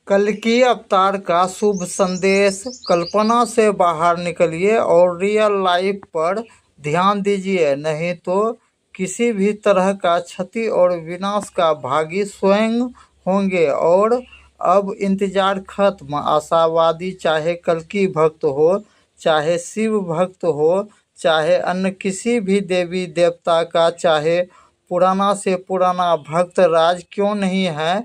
कल्कि अवतार का शुभ संदेश। कल्पना से बाहर निकलिए और रियल लाइफ पर ध्यान दीजिए, नहीं तो किसी भी तरह का क्षति और विनाश का भागी स्वयं होंगे। और अब इंतजार खत्म। आशावादी, चाहे कल्कि भक्त हो, चाहे शिव भक्त हो, चाहे अन्य किसी भी देवी देवता का, चाहे पुराना से पुराना भक्त राज क्यों नहीं है,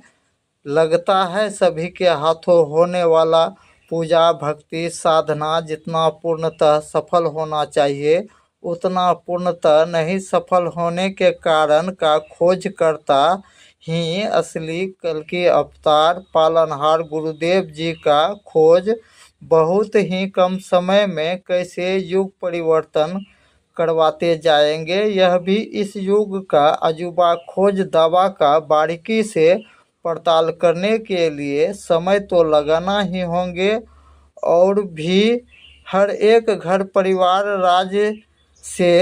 लगता है सभी के हाथों होने वाला पूजा भक्ति साधना जितना पूर्णतः सफल होना चाहिए, उतना पूर्णतः नहीं सफल होने के कारण का खोज करता ही असली कल्कि अवतार पालनहार गुरुदेव जी का खोज बहुत ही कम समय में कैसे युग परिवर्तन करवाते जाएंगे, यह भी इस युग का अजूबा खोज दावा का बारीकी से पड़ताल करने के लिए समय तो लगाना ही होंगे। और भी हर एक घर परिवार राज्य से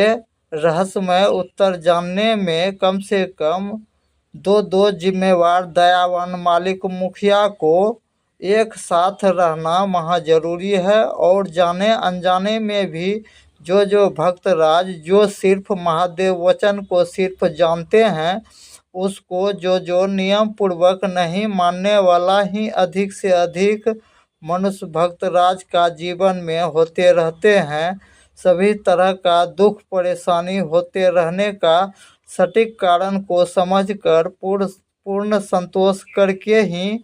रहस्यमय उत्तर जानने में कम से कम दो जिम्मेवार दयावान मालिक मुखिया को एक साथ रहना महा जरूरी है। और जाने अनजाने में भी जो भक्त राज जो सिर्फ महादेव वचन को सिर्फ जानते हैं, उसको जो नियम पूर्वक नहीं मानने वाला ही अधिक से अधिक मनुष्य भक्त राज का जीवन में होते रहते हैं। सभी तरह का दुख परेशानी होते रहने का सटीक कारण को समझकर पूर्ण संतोष करके ही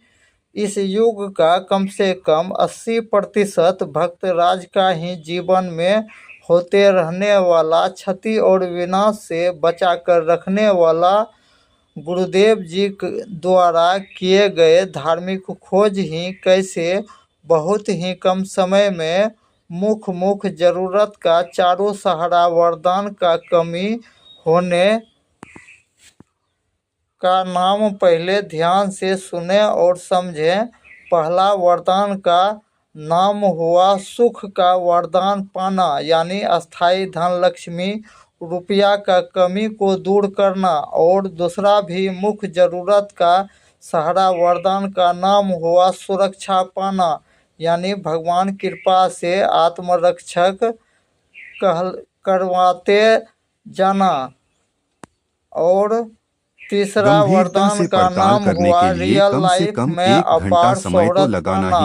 इस युग का कम से कम 80% भक्त राज का ही जीवन में होते रहने वाला क्षति और विनाश से बचा कर रखने वाला गुरुदेव जी द्वारा किए गए धार्मिक खोज ही कैसे बहुत ही कम समय में मुख जरूरत का चारों सहारा वरदान का कमी होने का नाम पहले ध्यान से सुने और समझें। पहला वरदान का नाम हुआ सुख का वरदान पाना, यानी अस्थाई धन लक्ष्मी रुपया का कमी को दूर करना। और दूसरा भी मुख्य जरूरत का सहारा वरदान का नाम हुआ सुरक्षा पाना, यानी भगवान कृपा से आत्मरक्षक करवाते जाना। और तीसरा वरदान का नाम हुआ रियल लाइफ में अपार शोहरत पाना,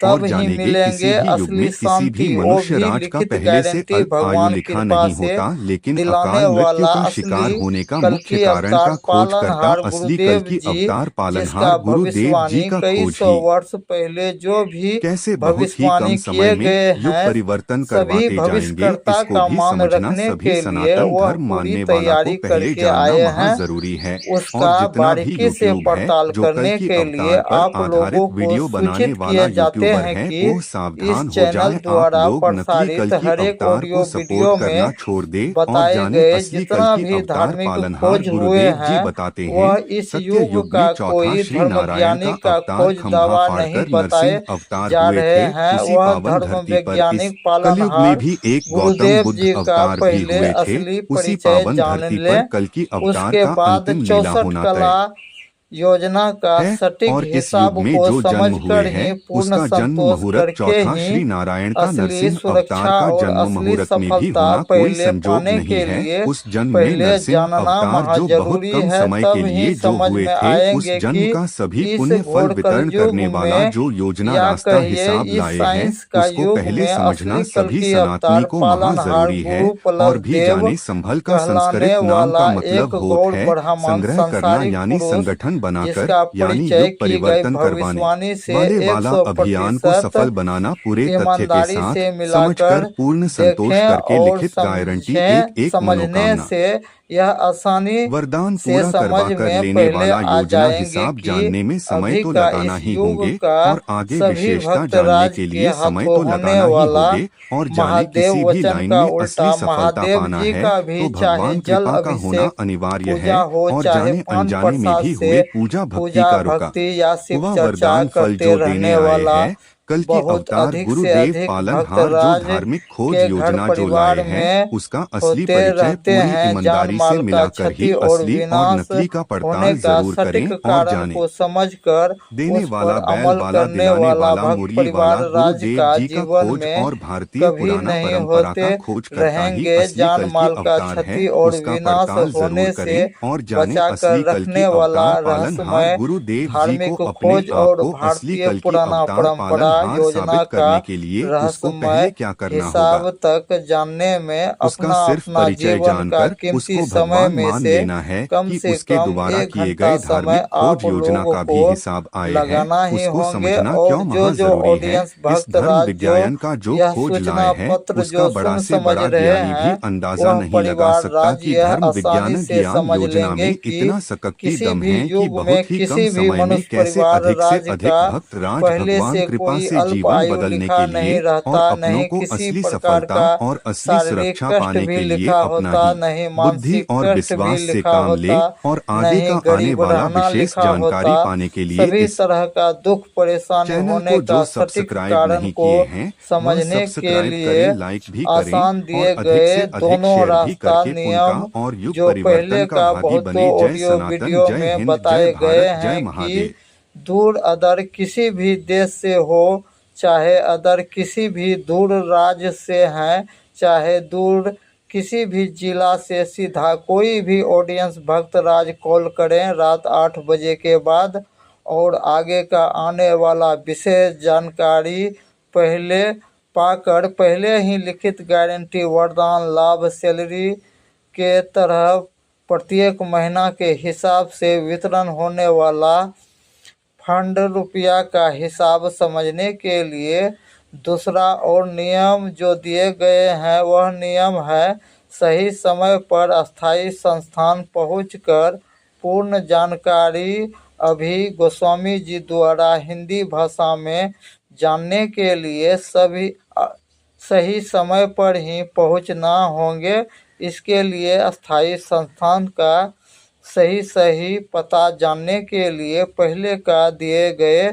तब ही मिलेंगे असली शांति। वो भी लिखित गारंटी भगवान कृपा से दिलाने वाला असली कल्कि अवतार पालनहार गुरुदेव जी, जिसका भविष्यवाणी कई सौ वर्ष पहले जो भी भविष्यवाणी किए गए हैं, सभी भविष्यकर्ता का मान रखने के लिए वह पूरी तैयारी करके आए हैं। उसका बारीकी से पड़ताल करने के लिए आप लोगों को सूचित किए जाते हैं कि इस चैनल द्वारा प्रसारित हर एक ऑडियो वीडियो में बताए गए जितना भी धार्मिक खोज हुए हैं, वह इस युग का कोई धर्मज्ञानी का खोज दावा नहीं बताए जा रहे हैं। वह धर्म वैज्ञानिक पालनहार गुरुदेव जी का पहले असली परिचय जान लें, उसके बाद 64 कला योजना का सटीक हिसाब को समझकर ही पूर्ण संतोष करके ही असली सुरक्षा और असली सफलता पहले पाने के लिए पहले जानना महा जरूरी है। तब ही समझ में आएंगे कि इस घोर कलयुग में या कहिए इस साइंस का युग में असली कल्कि अवतार पालनहार गुरु पलदेव कहलाने वाला एक गौर ब्राह्मण संसारिक पुरुष, जिसका परिचय की गई भविष्यवाणी से 100% ईमानदारी से मिलाकर देखें और समझने से यह आसानी वरदान से पूरा समझ करवा कर में लेने पहले वाला आ योजना जाएंगे हिसाब कि जानने में समय अभी तो का लगाना इस ही युग होंगे का और आगे सभी विशेषता भक्त जानने राज के के लिए समय हाथों तो होने लगाना ही वाला होंगे। और जाने महादेव किसी भी वचन लाइन का में उल्टा असली सफलता महादेव पाना जी है का भी, तो चाहे भगवान जल कृपा का होना अभिषेक अनिवार्य पूजा है। हो, और चाहे जाने पान अनजाने में प्रसाद भी से हुए पूजा भक्ति पूजा का रुका भक्ति या शिव हुआ चर्चा वरदान फल करते जो देने रहने आए वाला हैं, कल की बहुत अवतार अधिक से गुरुदेव अधिक पालनहार जो भक्तराज धार्मिक खोज के घर योजना जो परिवार लाए हैं, में उसका असली होते परिचय रहते पूरी हैं। जान ईमानदारी से माल का मिलाकर क्षति ही और असली और विनाश नकली का होने पड़ताल का जरूर करें सटीक और कारण जानें। को समझकर देने उस वाला पर बैल अमल वाला करने दिलाने वाला वाला भक्त मुरली परिवार वाला राज गुरुदेव का जी का जीवन खोज में और भारतीय कभी पुराना नहीं परंपरा होते का खोज करता ही रहेंगे। असली जान कल की माल का अवतार है। क्षति और उसका विनाश पड़ताल जरूर होने से करें और जानें बचाकर असली कल की रखने वाला अवतार पालनहार रहस्यमय गुरुदेव जी को धार्मिक अपने खोज आप और को असली भारतीय कल की पुराना अवतार परंपरा पालनहार योजना साबित का करने के लिए उसको पहले रहस्यमय क्या करना होगा। हिसाब तक जानने में उसका अपना सिर्फ अपना परिचय जीवन का जानकर कीमती उसको समय भगवान में मान से लेना है कि उसके कम द्वारा 1 किए घंटा गए समय धार्मिक खोज आप योजना लोगों का को भी हिसाब आए हैं। लगाना ही उसको होंगे। समझना और क्यों जो महाजरूरी है। ऑडियंस इस भक्त धर्म राज जो विज्ञान का जो यह खोज सूचना लाए हैं, पत्र उसका जो बड़ा सुन से समझ बड़ा रहे ज्ञानी भी हैं अंदाजा वह नहीं लगा परिवार सकता राज कि यह धर्म आसानी विज्ञान से ज्ञान समझ योजना लेंगे में कि इतना सकक्ति किसी दम भी है कि युग में बहुत ही कम किसी भी समय में मनुष्य कैसे परिवार अधिक से राज अधिक का भक्त राज पहले भगवान से कृपा कोई से अल्प जीवन आयु बदलने लिखा के नहीं लिए और रहता, अपनों नहीं को किसी असली प्रकार सफलता का और असली शारीरिक सुरक्षा कष्ट पाने भी के लिए लिखा अपना होता, ही नहीं बुद्धि मानसिक और कष्ट भी विश्वास से लिखा काम ले होता, और आगे नहीं का आने गरीब वाला रहना विशेष लिखा होता। जानकारी पाने के लिए सभी इस तरह का दुख परेशानी चैनल होने को का जो सटीक सब्सक्राइब कारण नहीं को किए हैं वह समझने के सब्सक्राइब लिए करें, लाइक भी करें आसान और दिए अधिक गए से अधिक दोनों शेयर भी रास्ता करके उनका नियम और युग जो पहले परिवर्तन का का भागी बहुतों बने। जय ऑडियो सनातन, वीडियो जय में हिंद, जय बताए गए भारत, जय हैं कि महादेव। दूर अदर किसी भी देश से हो, चाहे अदर किसी भी दूर राज्य से हैं, चाहे दूर किसी भी जिला से, सीधा कोई भी ऑडियंस भक्त राज कॉल करें रात 8 बजे के बाद और आगे का आने वाला विशेष जानकारी पहले पाकर पहले ही लिखित गारंटी वरदान लाभ सैलरी के तरह प्रत्येक महीना के हिसाब से वितरण होने वाला फंड रुपया का हिसाब समझने के लिए दूसरा और नियम जो दिए गए हैं वह नियम है सही समय पर अस्थायी संस्थान पहुंचकर पूर्ण जानकारी अभी गोस्वामी जी द्वारा हिंदी भाषा में जानने के लिए सही समय पर ही पहुंचना होंगे। इसके लिए अस्थायी संस्थान का सही पता जानने के लिए पहले का दिए गए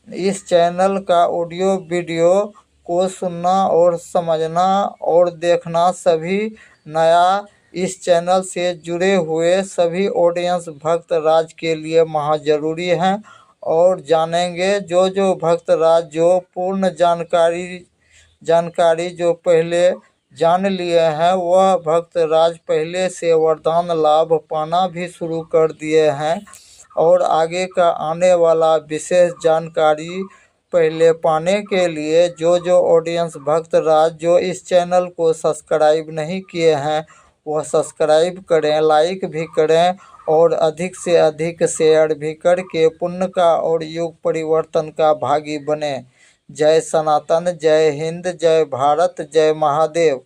इस चैनल का ऑडियो वीडियो को सुनना और समझना और देखना सभी नया इस चैनल से जुड़े हुए सभी ऑडियंस भक्त राज के लिए महा जरूरी हैं। और जानेंगे जो भक्त राज जो पूर्ण जानकारी जो पहले जान लिए हैं वह भक्त राज पहले से वरदान लाभ पाना भी शुरू कर दिए हैं और आगे का आने वाला विशेष जानकारी पहले पाने के लिए जो ऑडियंस भक्त राज जो इस चैनल को सब्सक्राइब नहीं किए हैं वह सब्सक्राइब करें, लाइक भी करें और अधिक से अधिक शेयर भी करके पुण्य का और युग परिवर्तन का भागी बने। जय सनातन, जय हिंद, जय भारत, जय महादेव।